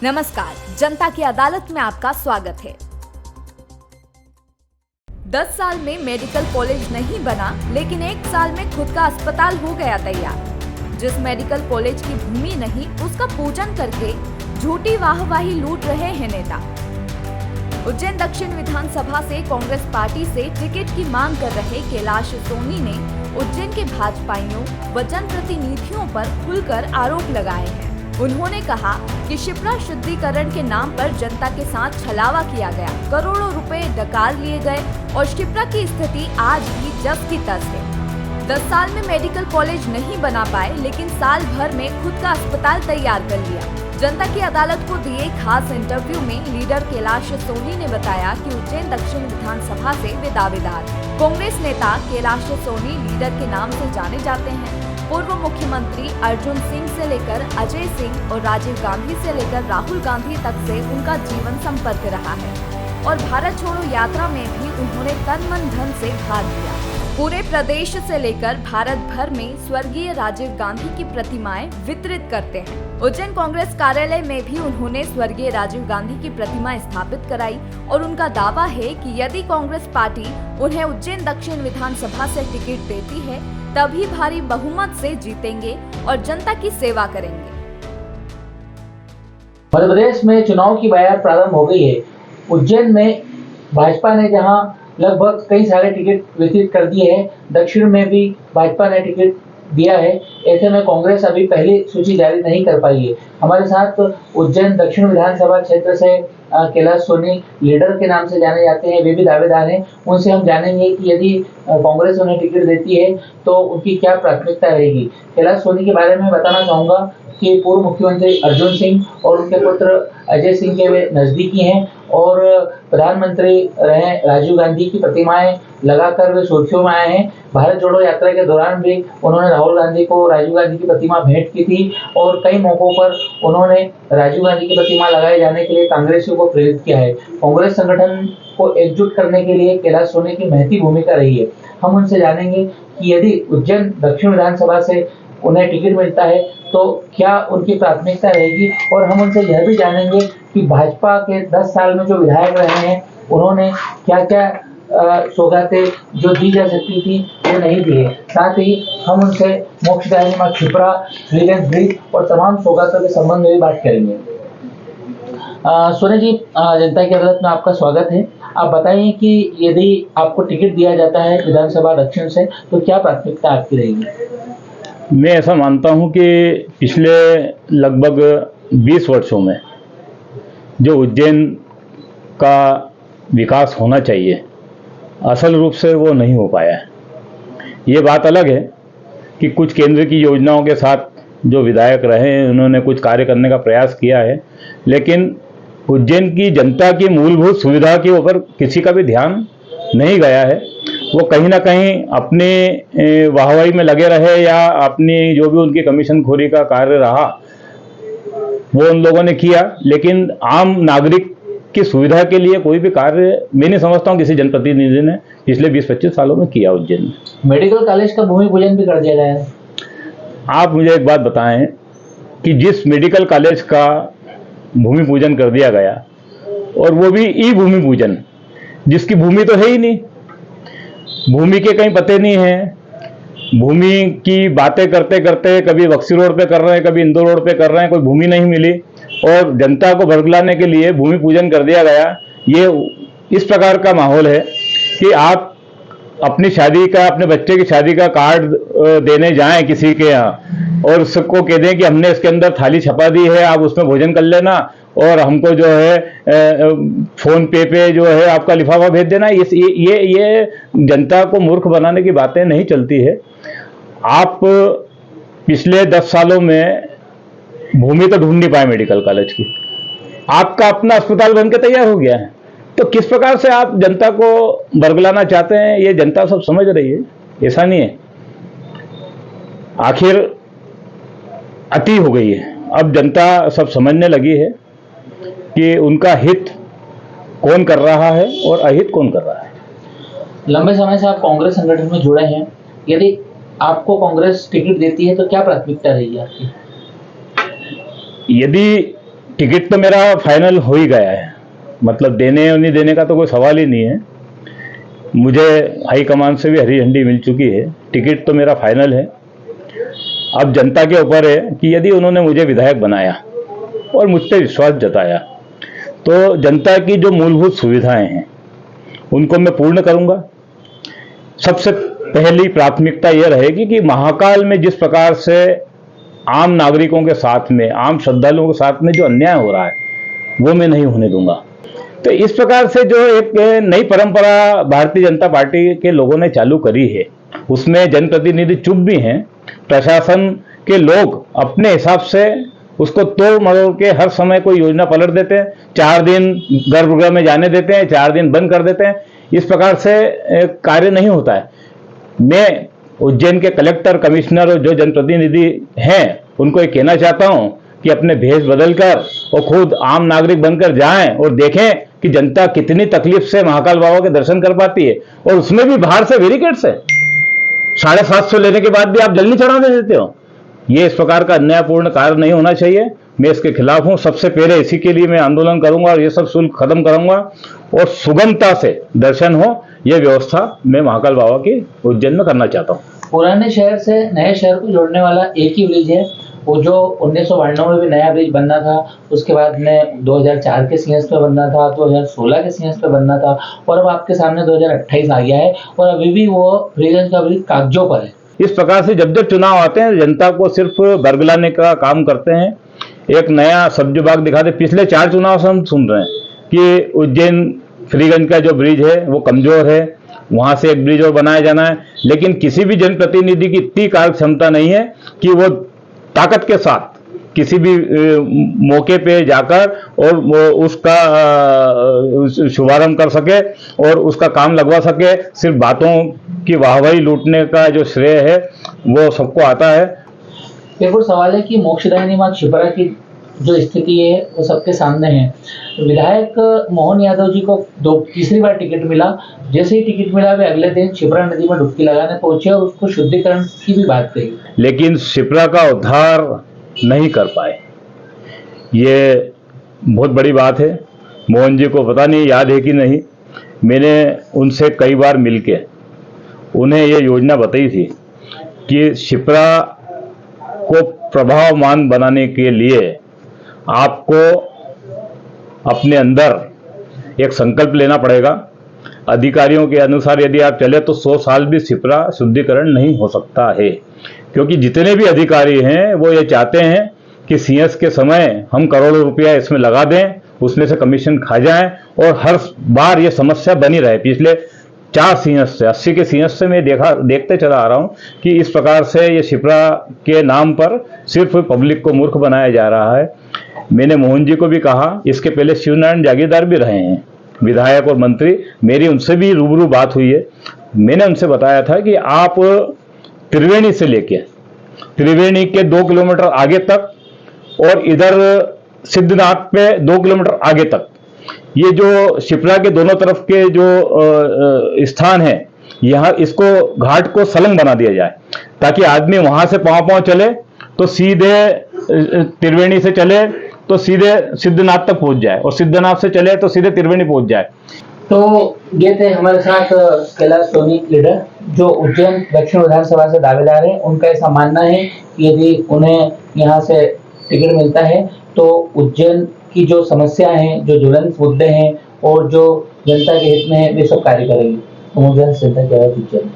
नमस्कार, जनता की अदालत में आपका स्वागत है। 10 साल में मेडिकल कॉलेज नहीं बना, लेकिन 1 साल में खुद का अस्पताल हो गया तैयार। जिस मेडिकल कॉलेज की भूमि नहीं, उसका पूजन करके झूठी वाहवाही लूट रहे हैं नेता। उज्जैन दक्षिण विधानसभा से कांग्रेस पार्टी से टिकट की मांग कर रहे कैलाश सोनी ने उज्जैन के भाजपाइयों व जनप्रतिनिधियों पर खुलकर आरोप लगाए हैं। उन्होंने कहा कि शिप्रा शुद्धिकरण के नाम पर जनता के साथ छलावा किया गया, करोड़ों रुपए डकार लिए गए और शिप्रा की स्थिति आज भी जस की तस है। 10 साल में मेडिकल कॉलेज नहीं बना पाए, लेकिन साल भर में खुद का अस्पताल तैयार कर लिया। जनता की अदालत को दिए खास इंटरव्यू में लीडर कैलाश सोनी ने बताया कि उज्जैन दक्षिण विधानसभा से वे दावेदार। कांग्रेस नेता कैलाश सोनी लीडर के नाम से जाने जाते हैं। पूर्व मुख्यमंत्री अर्जुन सिंह से लेकर अजय सिंह और राजीव गांधी से लेकर राहुल गांधी तक से उनका जीवन संपर्क रहा है और भारत छोड़ो यात्रा में भी उन्होंने तन मन धन से भाग लिया। पूरे प्रदेश से लेकर भारत भर में स्वर्गीय राजीव गांधी की प्रतिमाएं वितरित करते हैं। उज्जैन कांग्रेस कार्यालय में भी उन्होंने स्वर्गीय राजीव गांधी की प्रतिमा स्थापित कराई और उनका दावा है कि यदि कांग्रेस पार्टी उन्हें उज्जैन दक्षिण विधानसभा से टिकट देती है, तभी भारी बहुमत से जीतेंगे और जनता की सेवा करेंगे। मध्य प्रदेश में चुनाव की बयार प्रारंभ हो गई है। उज्जैन में भाजपा ने जहां लगभग कई सारे टिकट वितरित कर दिए हैं, दक्षिण में भी भाजपा ने टिकट दिया है। ऐसे में कांग्रेस अभी पहली सूची जारी नहीं कर पाई है। हमारे साथ उज्जैन दक्षिण विधानसभा क्षेत्र से कैलाश सोनी लीडर के नाम से जाने जाते हैं, वे भी दावेदार हैं। उनसे हम जानेंगे कि यदि कांग्रेस उन्हें टिकट देती है तो उनकी क्या प्राथमिकता रहेगी। कैलाश सोनी के बारे में बताना चाहूंगा कि पूर्व मुख्यमंत्री अर्जुन सिंह और उनके पुत्र अजय सिंह के वे नजदीकी हैं और प्रधानमंत्री रहे राजीव गांधी की प्रतिमाएं लगाकर वे सुर्खियों में आए हैं। भारत जोड़ो यात्रा के दौरान भी उन्होंने राहुल गांधी को राजीव गांधी की प्रतिमा भेंट की थी और कई मौकों पर उन्होंने राजीव गांधी की प्रतिमा लगाए जाने के लिए कांग्रेसियों को प्रेरित किया है। कांग्रेस संगठन को एकजुट करने के लिए कैलाश सोनी की महती भूमिका रही है। हम उनसे जानेंगे कि यदि उज्जैन दक्षिण विधानसभा से उन्हें टिकट मिलता है तो क्या उनकी प्राथमिकता रहेगी, और हम उनसे यह भी जानेंगे कि भाजपा के 10 साल में जो विधायक रहे हैं उन्होंने क्या क्या सौगातें जो दी जा सकती थी वो नहीं दी है। साथ ही हम उनसे मोक्षदायिनी मां शिप्रा, फ्रीगेंस ब्रिज और तमाम सौगातों के संबंध में भी बात करेंगे। सोनी जी, जनता की अदालत में आपका स्वागत है। आप बताइए कि यदि आपको टिकट दिया जाता है विधानसभा दक्षिण से तो क्या प्राथमिकता आपकी रहेगी? मैं ऐसा मानता हूं कि पिछले लगभग 20 वर्षों में जो उज्जैन का विकास होना चाहिए, असल रूप से वो नहीं हो पाया है। ये बात अलग है कि कुछ केंद्र की योजनाओं के साथ जो विधायक रहे हैं उन्होंने कुछ कार्य करने का प्रयास किया है, लेकिन उज्जैन की जनता की मूलभूत सुविधा के ऊपर किसी का भी ध्यान नहीं गया है। वो कहीं ना कहीं अपने वाहवाही में लगे रहे या अपनी जो भी उनकी कमीशन-खोरी का कार्य रहा वो उन लोगों ने किया, लेकिन आम नागरिक की सुविधा के लिए कोई भी कार्य मैं नहीं समझता हूँ किसी जनप्रतिनिधि ने पिछले 20-25 सालों में किया उज्जैन में। मेडिकल कॉलेज का भूमि पूजन भी कर दिया गया है। आप मुझे एक बात बताएं कि जिस मेडिकल कॉलेज का भूमि पूजन कर दिया गया और वो भी ई भूमि पूजन, जिसकी भूमि तो है ही नहीं, भूमि के कहीं पते नहीं है, भूमि की बातें करते करते कभी बक्सी रोड पे कर रहे हैं, कभी इंदौर रोड पे कर रहे हैं, कोई भूमि नहीं मिली और जनता को भड़काने के लिए भूमि पूजन कर दिया गया। ये इस प्रकार का माहौल है कि आप अपनी शादी का, अपने बच्चे की शादी का कार्ड देने जाएं किसी के यहाँ और उसको कह दें कि हमने इसके अंदर थाली छपा दी है, आप उसमें भोजन कर लेना और हमको जो है फोन पे जो है आपका लिफाफा भेज देना। ये जनता को मूर्ख बनाने की बातें नहीं चलती है। आप पिछले 10 सालों में भूमि तो ढूंढ नहीं पाए मेडिकल कॉलेज की, आपका अपना अस्पताल बनकर तैयार हो गया है, तो किस प्रकार से आप जनता को बरगलाना चाहते हैं ये जनता सब समझ रही है। ऐसा नहीं है, आखिर अति हो गई है। अब जनता सब समझने लगी है कि उनका हित कौन कर रहा है और अहित कौन कर रहा है। लंबे समय से आप कांग्रेस संगठन में जुड़े हैं, यदि आपको कांग्रेस टिकट देती है तो क्या प्राथमिकता रहेगी आपकी? यदि टिकट तो मेरा फाइनल हो ही गया है, मतलब देने और नहीं देने का तो कोई सवाल ही नहीं है। मुझे हाईकमान से भी हरी झंडी मिल चुकी है, टिकट तो मेरा फाइनल है। अब जनता के ऊपर है कि यदि उन्होंने मुझे विधायक बनाया और मुझ पर विश्वास जताया तो जनता की जो मूलभूत सुविधाएं हैं उनको मैं पूर्ण करूंगा। सबसे पहली प्राथमिकता यह रहेगी कि महाकाल में जिस प्रकार से आम नागरिकों के साथ में, आम श्रद्धालुओं के साथ में जो अन्याय हो रहा है वो मैं नहीं होने दूंगा। तो इस प्रकार से जो एक नई परंपरा भारतीय जनता पार्टी के लोगों ने चालू करी है, उसमें जनप्रतिनिधि चुप भी हैं, प्रशासन के लोग अपने हिसाब से उसको तोड़ मरोड़ के हर समय कोई योजना पलट देते हैं। 4 दिन गर्भगृह में जाने देते हैं, 4 दिन बंद कर देते हैं। इस प्रकार से कार्य नहीं होता है। मैं उज्जैन के कलेक्टर, कमिश्नर और जो जनप्रतिनिधि हैं उनको ये कहना चाहता हूं कि अपने भेष बदलकर और खुद आम नागरिक बनकर जाएं और देखें कि जनता कितनी तकलीफ से महाकाल बाबा के दर्शन कर पाती है, और उसमें भी बाहर से बैरिकेड से 750 लेने के बाद भी आप जल्दी चढ़ाने देते हो। ये इस प्रकार का अन्यायपूर्ण कार्य नहीं होना चाहिए। मैं इसके खिलाफ हूं। सबसे पहले इसी के लिए मैं आंदोलन करूंगा और ये सब शुल्क खत्म करूंगा और सुगमता से दर्शन हो, यह व्यवस्था मैं महाकाल बाबा की उज्जैन में करना चाहता हूँ। पुराने शहर से नए शहर को जोड़ने वाला एक ही ब्रिज है, वो जो 1992 में भी नया ब्रिज बनना था, उसके बाद में 2004 के सीएस पे बनना था, 2016 के सीएस पे बनना था, और अब आपके सामने 2028 आ गया है और अभी भी वो ब्रिज का ब्रिज कागजों पर है। इस प्रकार से जब जब चुनाव आते हैं जनता को सिर्फ बरगलाने का काम करते हैं, एक नया सब्ज बाग दिखाते। पिछले 4 चुनाव से हम सुन रहे हैं कि उज्जैन फ्रीगंज का जो ब्रिज है वो कमजोर है, वहां से एक ब्रिज और बनाया जाना है, लेकिन किसी भी जनप्रतिनिधि की इतनी कार्य क्षमता नहीं है कि वो ताकत के साथ किसी भी मौके पे जाकर और वो उसका शुभारंभ कर सके और उसका काम लगवा सके। सिर्फ बातों की वाहवाही लूटने का जो श्रेय है वो सबको आता है। एक और सवाल है कि मोक्षदायिनी मां क्षिप्रा की जो स्थिति है वो सबके सामने है। विधायक मोहन यादव जी को तीसरी बार टिकट मिला, जैसे ही टिकट मिला वे अगले दिन क्षिप्रा नदी में डुबकी लगाने पहुंचे और उसको शुद्धिकरण की भी बात कही, लेकिन क्षिप्रा का उद्धार नहीं कर पाए। ये बहुत बड़ी बात है। मोहन जी को पता नहीं याद है कि नहीं, मैंने उनसे कई बार मिलके उन्हें ये योजना बताई थी कि क्षिप्रा को प्रभावमान बनाने के लिए आपको अपने अंदर एक संकल्प लेना पड़ेगा। अधिकारियों के अनुसार यदि आप चले तो 100 साल भी क्षिप्रा शुद्धिकरण नहीं हो सकता है, क्योंकि जितने भी अधिकारी हैं वो ये चाहते हैं कि सीएस के समय हम करोड़ों रुपया इसमें लगा दें, उसमें से कमीशन खा जाएं और हर बार ये समस्या बनी रहे। पिछले 4 सीएस से, 80 के सीएस से मैं देखते चला आ रहा हूं कि इस प्रकार से ये क्षिप्रा के नाम पर सिर्फ पब्लिक को मूर्ख बनाया जा रहा है। मैंने मोहन जी को भी कहा, इसके पहले शिवनारायण जागीरदार भी रहे हैं विधायक और मंत्री, मेरी उनसे भी रूबरू बात हुई है। मैंने उनसे बताया था कि आप त्रिवेणी से लेके त्रिवेणी के 2 किलोमीटर आगे तक और इधर सिद्धनाथ पे 2 किलोमीटर आगे तक ये जो क्षिप्रा के दोनों तरफ के जो स्थान है, यहाँ इसको घाट को सलंग बना दिया जाए ताकि आदमी वहां से पांव चले तो सीधे त्रिवेणी से चले तो सीधे सिद्धनाथ तक पहुंच जाए और सिद्धनाथ से चले तो सीधे त्रिवेणी पहुंच जाए। तो ये थे हमारे साथ कैलाश सोनी लीडर जो उज्जैन दक्षिण विधानसभा से दावेदार है। उनका ऐसा मानना है कि यदि उन्हें यहाँ से टिकट मिलता है तो उज्जैन की जो समस्या है, जो ज्वलंत मुद्दे हैं और जो जनता के हित में है वे सब कार्य करेंगे। तो मुझे चिंता क्या है उज्जैन।